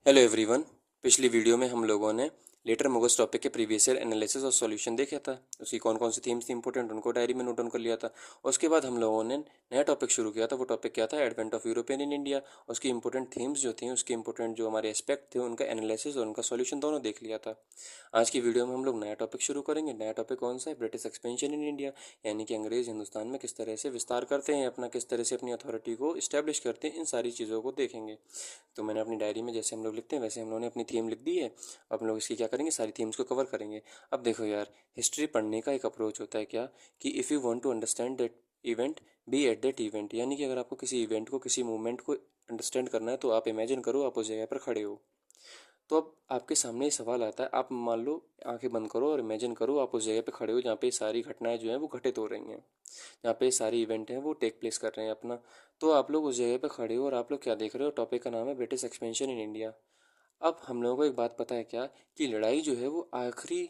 Hello everyone. पिछली video में हम लोगों ने लेटर मोगस टॉपिक के प्रीवियस ईयर एनालिसिस और सॉल्यूशन देखा था। उसकी कौन कौन सी थीम्स थी इंपॉर्टेंट, उनको डायरी में नोट डाउन कर लिया था। उसके बाद हम लोगों ने नया टॉपिक शुरू किया था। वो टॉपिक क्या था? Advent of European in India. उसकी इंपॉर्टेंट थीम्स जो थी, उसके इंपॉर्टेंट जो हमारे एस्पेक्ट थे, उनका एनालिसिस और उनका सॉल्यूशन दोनों देख लिया था। आज की वीडियो में हम लोग नया टॉपिक शुरू करेंगे। नया टॉपिक कौन सा है? ब्रिटिश एक्सपेंशन इन इंडिया, यानी कि अंग्रेज हिंदुस्तान में किस तरह से विस्तार करते हैं अपना, किस तरह से अपनी अथॉरिटी को इस्टेब्लिश करते हैं, इन सारी चीज़ों को देखेंगे। तो मैंने अपनी डायरी में जैसे हम लोग लिखते हैं वैसे हम लोगों ने अपनी थीम लिख दी है। अब हम लोग इसकी क्या करेंगे, सारी थीम्स को कवर करेंगे। अब देखो यार, हिस्ट्री पढ़ने का एक अप्रोच होता है क्या, कि if you want to understand that event, be at that event. यानी कि अगर आपको किसी इवेंट को, किसी मूवमेंट को अंडरस्टैंड करना है तो आप इमेजिन करो आप उस जगह पर खड़े हो। तो अब आपके सामने ये सवाल आता है, आप मान लो आंखें बंद करो और इमेजिन करो आप उस जगह पे खड़े हो जहाँ पे सारी घटनाएं जो हैं वो घटित हो रही हैं, जहाँ पे सारी इवेंट हैं वो टेक प्लेस कर रहे हैं अपना। तो आप लोग उस जगह पे खड़े हो और आप लोग क्या देख रहे हो? टॉपिक का नाम है ब्रिटिश एक्सपेंशन इन इंडिया। अब हम लोगों को एक बात पता है क्या, कि लड़ाई जो है वो आखिरी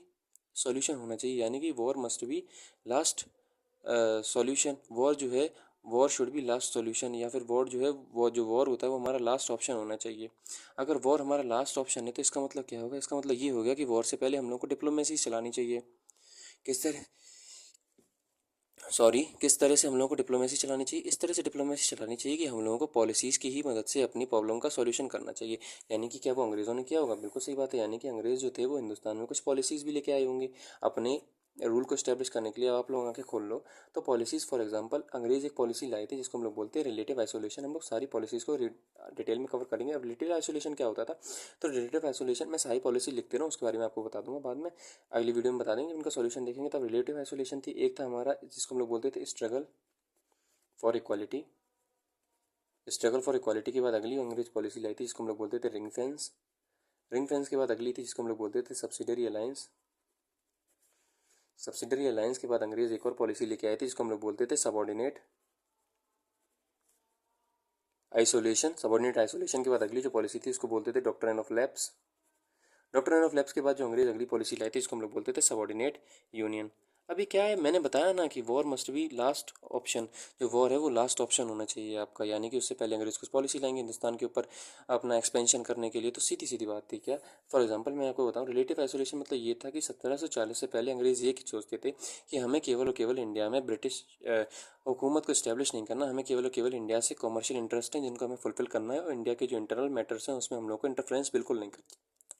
सॉल्यूशन होना चाहिए, यानी कि war must be last solution. War जो है, war should be last solution, या फिर वॉर जो है, वो जो वॉर होता है वो हमारा लास्ट ऑप्शन होना चाहिए। अगर वॉर हमारा लास्ट ऑप्शन है तो इसका मतलब क्या होगा? इसका मतलब ये हो गया कि वॉर से पहले हम लोग को डिप्लोमेसी चलानी चाहिए। किस तरह, किस तरह से हम लोगों को डिप्लोमेसी चलानी चाहिए? इस तरह से डिप्लोमेसी चलानी चाहिए कि हम लोगों को पॉलिसीज़ की ही मदद से अपनी प्रॉब्लम का सॉल्यूशन करना चाहिए। यानी कि क्या वो अंग्रेज़ों ने किया होगा? बिल्कुल सही बात है। यानी कि अंग्रेज़ जो थे वो हिंदुस्तान में कुछ पॉलिसीज़ भी लेके आए होंगे अपने रूल को स्टैब्लिश करने के लिए। अब आप लोग आंखें खोल लो तो पॉलिसीज़, फॉर एग्जांपल अंग्रेज़ एक पॉलिसी लाए थे जिसको हम लोग बोलते हैं रिलेटिव आइसोलेशन। हम लोग सारी पॉलिसीज़ को डिटेल में कवर करेंगे। अब रिलेटिव आइसोलेशन क्या होता था? तो रिलेटिव आइसोलेशन में सारी पॉलिसी लिखते रहो, उसके बारे में आपको बता दूंगा बाद में, अगली वीडियो में बता देंगे, उनका सॉल्यूशन देखेंगे। तब रिलेटिव आइसोलेशन थी, एक था हमारा जिसको हम लोग बोलते थे struggle for equality. Struggle for equality के बाद अगली अंग्रेज पॉलिसी लाई थी जिसको हम लोग बोलते थे रिंग फेंस। रिंग फेंस के बाद अगली थी जिसको हम लोग बोलते थे सब्सिडरी अलायंस। सब्सिडरी अलायंस के बाद अंग्रेज एक और पॉलिसी लेके आए थे जिसको हम लोग बोलते थे सबॉर्डिनेट आइसोलेशन। सबॉर्डिनेट आइसोलेशन के बाद अगली जो पॉलिसी थी उसको बोलते थे doctrine of lapse. Doctrine of lapse के बाद जो अंग्रेज अगली पॉलिसी लाई थी इसको हम लोग बोलते थे सबॉर्डिनेट यूनियन। अभी क्या है, मैंने बताया ना कि war must be last option. जो वॉर है वो लास्ट ऑप्शन होना चाहिए आपका, यानी कि उससे पहले अंग्रेज कुछ पॉलिसी लाएंगे हिंदुस्तान के ऊपर अपना एक्सपेंशन करने के लिए। तो सीधी सीधी बात थी क्या। फॉर एग्जांपल मैं आपको बताऊं, रिलेटिव आइसोलेशन मतलब ये था कि 1740 से पहले अंग्रेज ये सोचते थे कि हमें केवल और केवल इंडिया में ब्रिटिश हुकूमत को इस्टेब्लिश नहीं करना, हमें केवल और केवल इंडिया से कॉमर्शियल इंटरेस्ट हैं जिनको हमें फुलफिल करना है, और इंडिया के जो इंटरनल मैटर्स हैं उसमें हम लोग को इंटरफेरेंस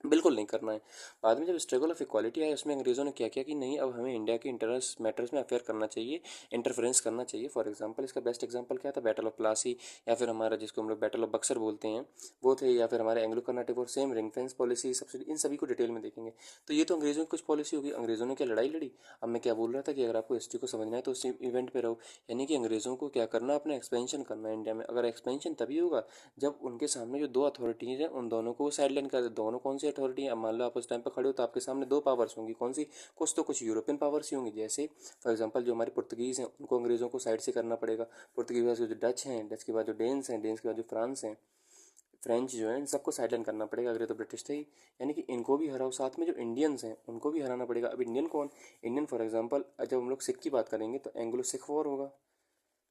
बिल्कुल नहीं करना है। बाद में जब स्ट्रगल ऑफ इक्वालिटी आया उसमें अंग्रेज़ों ने क्या किया कि नहीं, अब हमें इंडिया के इंटरनल मैटर्स में अफेयर करना चाहिए, इंटरफेरेंस करना चाहिए। फॉर एग्जांपल इसका बेस्ट एग्जांपल क्या था? बैटल ऑफ प्लासी, या फिर हमारा जिसको हम लोग बैटल ऑफ बक्सर बोलते हैं वो थे, या फिर हमारे एंग्लो कर्नाटिक और same ring fence policy subsidy, इन सभी को डिटेल में देखेंगे। तो ये तो अंग्रेज़ों की कुछ पॉलिसी होगी। अंग्रेज़ों ने क्या लड़ाई लड़ी? अब मैं क्या बोल रहा था कि अगर आपको हिस्ट्री को समझना है तो उस इवेंट पे रहो। यानी कि अंग्रेज़ों को क्या करना, अपना एक्सपेंशन करना है इंडिया में। अगर एक्सपेंशन तभी होगा जब उनके सामने जो दो अथॉरिटीज़ हैं उन दोनों को साइडलाइन कर दे। दोनों कौन सी अथॉरिटी है? अब मान लो आप उस टाइम पर खड़े हो तो आपके सामने दो पावर्स होंगी। कौन सी? कुछ तो कुछ यूरोपियन पावर्स ही होंगी। जैसे फॉर एग्जांपल जो हमारे पुर्तगीज़ हैं उनको अंग्रेज़ों को साइड से करना पड़ेगा। पुर्तगीज के बाद जो डच हैं, डच के बाद जो डेन्स हैं, डेन्स के बाद जो फ्रांस हैं, फ्रेंच जो है, इन सबको साइडलाइन करना पड़ेगा। अगर ये तो ब्रिटिश थे ही, यानी कि इनको भी हराओ। साथ में जो इंडियंस हैं उनको भी हराना पड़ेगा। अब इंडियन कौन? इंडियन फॉर एग्जांपल जब हम लोग सिख की बात करेंगे तो एंग्लो सिख वॉर होगा,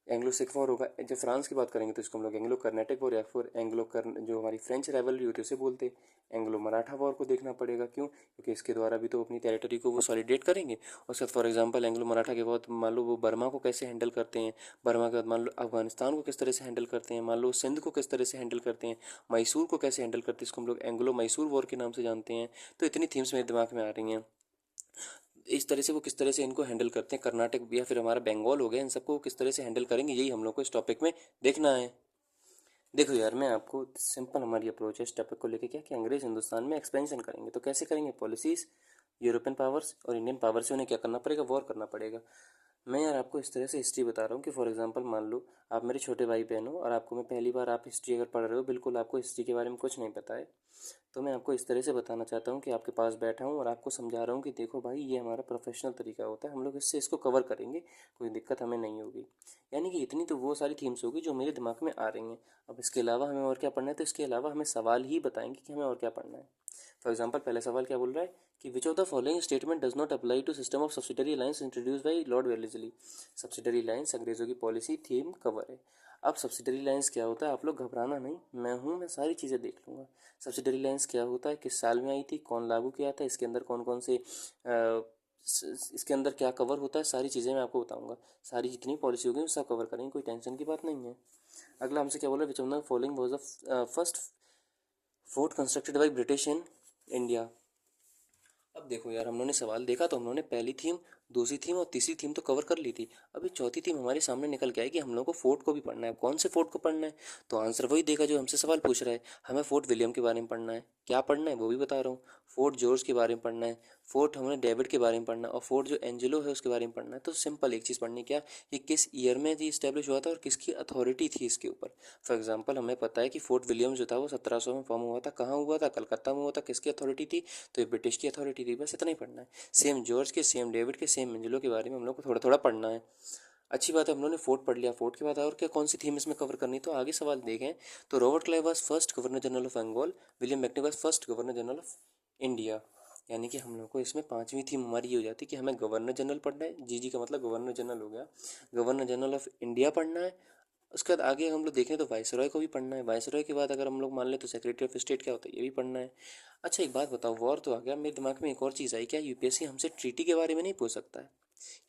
एंग्लो सिख वॉर होगा। जब फ्रांस की बात करेंगे तो इसको हम लोग एंग्लो कर्नेटिक वॉर, या फिर एंग्लो कर्न जो हमारी फ्रेंच राइवलरी होती है उसे बोलते हैं। एंग्लो मराठा वॉर को देखना पड़ेगा। क्यों? क्योंकि इसके द्वारा भी तो अपनी टेरिटरी को वो सॉलिडेट करेंगे। उसके बाद फॉर एग्जांपल एंग्लो मराठा के बाद मान लो वो बर्मा को कैसे हैंडल करते हैं, बर्मा के बाद मान लो अफगानिस्तान को किस तरह से हैंडल करते हैं, मान लो सिंध को किस तरह से हैंडल करते हैं, मैसूर को कैसे हैंडल करते हैं, इसको हम लोग एंग्लो मैसूर वॉर के नाम से जानते हैं। तो इतनी थीम्स मेरे दिमाग में आ रही हैं। इस तरह से वो किस तरह से इनको हैंडल करते हैं, कर्नाटक या फिर हमारा बंगाल हो गया, इन सबको किस तरह से हैंडल करेंगे, यही हम लोग को इस टॉपिक में देखना है। देखो यार, मैं आपको सिंपल हमारी अप्रोच है इस टॉपिक को लेके क्या, कि अंग्रेज हिंदुस्तान में एक्सपेंशन करेंगे तो कैसे करेंगे? पॉलिसीज, यूरोपियन पावर्स और इंडियन पावर से उन्हें क्या करना पड़ेगा? वॉर करना पड़ेगा। मैं यार आपको इस तरह से हिस्ट्री बता रहा हूँ कि फॉर एग्जांपल मान लो आप मेरे छोटे भाई बहन हो और आपको मैं पहली बार, आप हिस्ट्री अगर पढ़ रहे हो, बिल्कुल आपको हिस्ट्री के बारे में कुछ नहीं पता है, तो मैं आपको इस तरह से बताना चाहता हूँ कि आपके पास बैठा हूँ और आपको समझा रहा हूँ कि देखो भाई, ये हमारा प्रोफेशनल तरीका होता है, हम लोग इससे इसको कवर करेंगे, कोई दिक्कत हमें नहीं होगी। यानी कि इतनी तो वो सारी थीम्स होगी जो मेरे दिमाग में आ रही हैं। अब इसके अलावा हमें और क्या पढ़ना है? तो इसके अलावा हमें सवाल ही बताएंगे कि हमें और क्या पढ़ना है। फॉर एग्जाम्पल पहला सवाल क्या बोल रहा है कि which of the following statement does not apply to system of subsidiary lines introduce by Lord Wellesley. Subsidiary lines अंग्रेजों की पॉलिसी थीम कवर है। अब सब्सिडरी लाइंस क्या होता है, आप लोग घबराना नहीं, मैं सारी चीज़ें देख लूँगा। सब्सिडरी लाइंस क्या होता है, किस साल में आई थी, कौन लागू किया था, इसके अंदर कौन कौन से इसके अंदर क्या कवर होता है, सारी चीज़ें मैं आपको बताऊंगा। सारी जितनी पॉलिसी होगी वो सब कवर करेंगे, कोई टेंशन की बात नहीं है। अगला हमसे क्या बोला, विच of the following was the first fort constructed by British in India. अब देखो यार, हम लोगों ने सवाल देखा तो हम लोगों ने पहली थीम, दूसरी थीम और तीसरी थीम तो कवर कर ली थी। अभी चौथी थीम हमारे सामने निकल के आएगी, हम लोग को फोर्ट को भी पढ़ना है। कौन से फोर्ट को पढ़ना है, तो आंसर वही देगा जो हमसे सवाल पूछ रहा है। हमें फोर्ट विलियम के बारे में पढ़ना है। क्या पढ़ना है वो भी बता रहा हूँ। फोर्ट जॉर्ज के बारे में पढ़ना है, फोर्ट हमें डेविड के बारे में पढ़ना है, और फोर्ट जो एंजेलो है उसके बारे में पढ़ना है। तो सिंपल एक चीज़ पढ़नी, क्या, ये किस ईयर में जी इस्टेब्लिश हुआ था और किसकी अथॉरिटी थी इसके ऊपर। फॉर एग्जाम्पल हमें पता है कि फोर्ट विलियम जो था वो 1700 में फॉर्म हुआ था। कहाँ हुआ था, कलकत्ता में हुआ था। किसकी अथॉरिटी थी, तो ये ब्रिटिश की अथॉरिटी थी। बस इतना ही पढ़ना है। सेम जॉर्ज के, सेम डेविड के, सेम एंजेलो के बारे में हम लोग को थोड़ा थोड़ा पढ़ना है। अच्छी बात है, हम लोगों ने फोर्ट पढ़ लिया। फोर्ट के बाद और क्या, कौन सी थीम इसमें कवर करनी, तो आगे सवाल देखें तो Robert Clive was first governor general of Bengal, William McNay was first governor general of India. यानी कि हम लोग को इसमें पांचवी थीम हमारी ये हो जाती है कि हमें गवर्नर जनरल पढ़ना है। जी का मतलब गवर्नर जनरल हो गया, गवर्नर जनरल ऑफ इंडिया पढ़ना है। उसके बाद आगे हम लोग देखें तो वाइसरॉय को भी पढ़ना है। वाइसरॉय के बाद अगर हम लोग मान लें तो सेक्रेटरी ऑफ स्टेट क्या होता है, ये भी पढ़ना है। अच्छा एक बात बताओ, वॉर तो आ गया, मेरे दिमाग में एक और चीज़ आई, क्या यूपीएससी हमसे ट्रीटी के बारे में नहीं पूछ सकता है?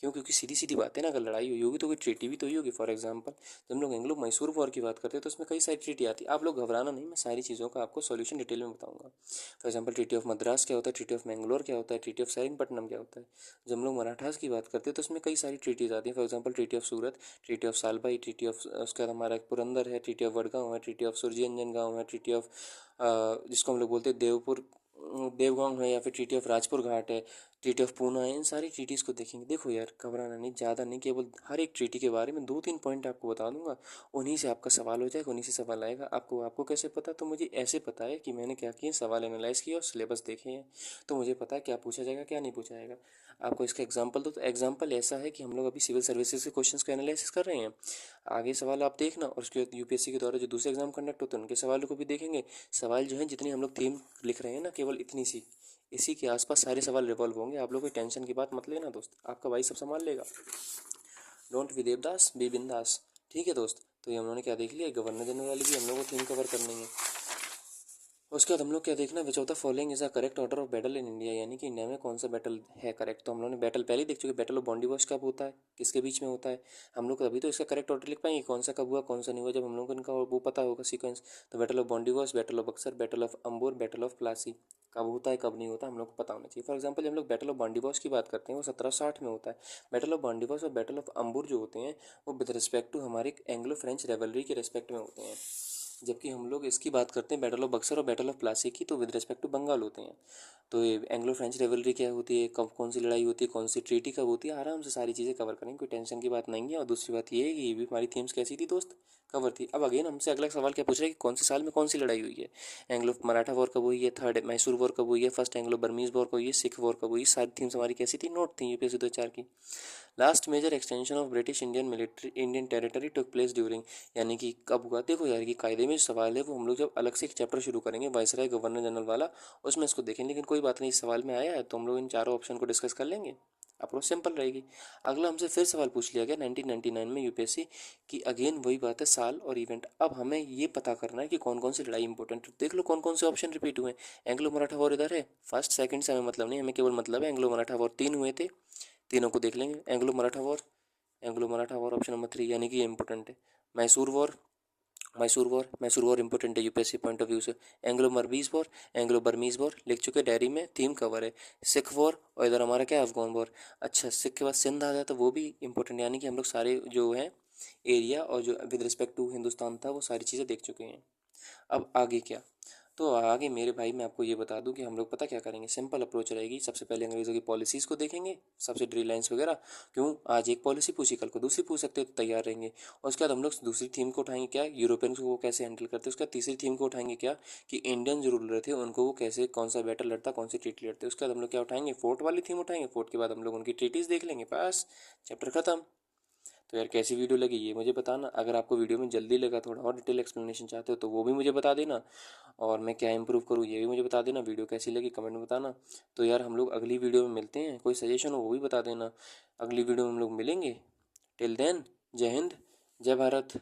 क्यों, क्योंकि सीधी सीधी बात है ना, अगर लड़ाई हुई होगी तो कोई ट्रीटी भी तो हुई होगी। फॉर एग्जांपल जब हम लोग एंग्लो मैसूर वॉर की बात करते हैं तो उसमें कई सारी ट्रीटी आती है। आप लोग घबराना नहीं, मैं सारी चीज़ों का आपको सॉल्यूशन डिटेल में बताऊंगा। For example treaty of Madras क्या होता है, ट्रीटी ऑफ मैंगलोर क्या होता है, ट्रीटी ऑफ सेरिंगपट्टनम क्या होता है। जब हम लोग मराठास की बात करते हैं तो उसमें कई सारी ट्रीटीज आती हैं। For example treaty of Surat, treaty of Salbai, treaty of, उसके बाद हमारा पुरंदर है, ट्रीटी ऑफ वडगांव है, ट्रीटी ऑफ सुरजीअंजन गांव है, ट्रीटी ऑफ जिसको हम लोग बोलते हैं देवपुर देवगांव है, या फिर ट्रीटी ऑफ राजपुर घाट है, ट्रीटी ऑफ पूना है। इन सारी ट्रीटीज़ को देखेंगे। देखो यार, घबराना नहीं, ज़्यादा नहीं, केवल हर एक ट्रीटी के बारे में 2-3 पॉइंट आपको बता दूंगा, उन्हीं से आपका सवाल हो जाएगा, उन्हीं से सवाल आएगा। आपको आपको कैसे पता, तो मुझे ऐसे पता है कि मैंने क्या किया, सवाल एनालाइज किया और सिलेबस देखे हैं, तो मुझे पता है क्या पूछा जाएगा क्या नहीं पूछा जाएगा। आपको इसका एग्जाम्पल दो, तो एग्जाम्पल ऐसा है कि हम लोग अभी सिविल सर्विसेज के क्वेश्चंस को एनालिसिस कर रहे हैं। आगे सवाल आप देखना, और उसके बाद यूपीएससी के द्वारा जो दूसरे एग्जाम कंडक्ट होते हैं उनके सवालों को भी देखेंगे। सवाल जो है, जितनी हम लोग थीम लिख रहे हैं ना, केवल इतनी सी, इसी के आसपास सारे सवाल रिवॉल्व होंगे। आप लोग कोई टेंशन की बात मत लेना दोस्त, आपका भाई सब संभाल लेगा। डोंट बी देवदास, बी बिंदास। ठीक है दोस्त, तो ये हम लोगों ने क्या देख लिया, गवर्नर जनरल वाली भी हम लोग को थीम कवर करनी है। उसके बाद हम लोग क्या देखना, विच of the following is a correct order of battle in India, यानी कि इंडिया में कौन सा बैटल है करेक्ट। तो हम लोगों ने बैटल पहले ही देख चुके, बैटल ऑफ बॉन्डिवोस कब होता है, किसके बीच में होता है। हम लोग अभी तो इसका करेक्ट ऑर्डर लिख पाएंगे, कौन सा कब हुआ कौन सा नहीं हुआ, जब हम लोग को इनका वो पता होगा सीक्वेंस। तो battle of Wandiwash, battle of Buxar, battle of Ambur, battle of Plassey, कब होता है कब नहीं होता हम लोग को पता होना चाहिए। फॉर एग्जाम्पल जब हम लोग बैटल ऑफ बॉन्डिवोस की बात करते हैं वो 1760 में होता है। बैटल ऑफ बॉन्डिवोस और बैटल ऑफ अम्बुर जो होते हैं वो विद रिस्पेक्ट टू हमारे एंग्लो फ्रेंच रेवलरी के रिस्पेक्ट में होते हैं। जबकि हम लोग इसकी बात करते हैं बैटल ऑफ बक्सर और बैटल ऑफ प्लासी की, तो विद रिस्पेक्ट टू बंगाल होते हैं। तो ये एंग्लो फ्रेंच रेवलरी क्या होती है, कब कौन सी लड़ाई होती है, कौन सी ट्रीटी कब होती है, आराम से सारी चीज़ें कवर करेंगे, कोई टेंशन की बात नहीं है। और दूसरी बात ये है कि ये भी हमारी थीम्स कैसी थी दोस्त, कवर थी। अब अगेन हमसे अगला सवाल क्या पूछ रहा है कि कौन से साल में कौन सी लड़ाई हुई है। एंग्लो मराठा वॉर कब हुई है, थर्ड मैसूर वॉर कब हुई है, फर्स्ट एंग्लो बर्मीज वॉर कब हुई है, सिख वॉर कब हुई है। सारी थीम्स हमारी कैसी थी, नोट थी यूपीएससी 2004 की। Last major extension of British Indian military Indian territory took place during, यानी कि कब हुआ। देखो यार, कि कायदे में जो सवाल है वो हम लोग जब अलग से एक चैप्टर शुरू करेंगे वाइसराय गवर्नर जनरल वाला, उसमें इसको देखेंगे। लेकिन कोई बात नहीं, इस सवाल में आया है तो हम लोग इन चारों ऑप्शन को डिस्कस कर लेंगे, अप्रोच सिंपल रहेगी। अगला हमसे फिर सवाल पूछ लिया गया 1999 में यूपीएससी की, अगेन वही बात है, साल और इवेंट। अब हमें ये पता करना है कि कौन कौन सी लड़ाई इंपॉर्टेंट, देख लो कौन कौन से ऑप्शन रिपीट हुए हैं। एंग्लो मराठा वॉर इधर है, फर्स्ट सेकंड से हमें मतलब नहीं, हमें केवल मतलब है एंग्लो मराठा वॉर 3 हुए थे, तीनों को देख लेंगे। Anglo Maratha war, Anglo Maratha war option number 3, यानी कि ये इंपॉर्टेंट है। Mysore war, Mysore war important है यूपीएससी पॉइंट ऑफ व्यू से। Anglo Burmese war, Anglo Burmese war लिख चुके डायरी में, थीम कवर है। सिख वॉर, और इधर हमारा क्या है, अफगान वॉर। अच्छा, सिख के बाद सिंध आ जाए तो वो भी इंपॉर्टेंट, यानी कि हम लोग सारे जो हैं एरिया और जो विद रिस्पेक्ट टू हिंदुस्तान था वो सारी चीज़ें देख चुके हैं। अब आगे क्या, तो आगे मेरे भाई मैं आपको ये बता दूं कि हम लोग पता क्या करेंगे, सिंपल अप्रोच रहेगी। सबसे पहले अंग्रेज़ों की पॉलिसीज़ को देखेंगे, सब्सिडरी लाइंस वगैरह, क्यों आज एक पॉलिसी पूछी कल को दूसरी पूछ सकते हैं, तो तैयार रहेंगे। और उसके बाद हम लोग दूसरी थीम को उठाएंगे, क्या, यूरोपियंस को वो कैसे हैंडल करते हैं। उसके बाद तीसरी थीम को उठाएंगे, क्या, कि इंडियन जो रूलर थे उनको वो कैसे, कौन सा बैटल लड़ता, कौन सी ट्रीटी लड़ते। उसके बाद हम लोग क्या उठाएंगे, फोर्ट वाली थीम उठाएंगे। फोर्ट के बाद हम लोग उनकी ट्रीटीज़ देख लेंगे, बस चैप्टर खत्म। तो यार कैसी वीडियो लगी ये मुझे बताना। अगर आपको वीडियो में जल्दी लगा, थोड़ा और डिटेल एक्सप्लेनेशन चाहते हो तो वो भी मुझे बता देना, और मैं क्या इंप्रूव करूँ ये भी मुझे बता देना। वीडियो कैसी लगी कमेंट में बताना। तो यार हम लोग अगली वीडियो में मिलते हैं, कोई सजेशन हो वो भी बता देना। अगली वीडियो में हम लोग मिलेंगे। टिल देन, जय हिंद, जय भारत।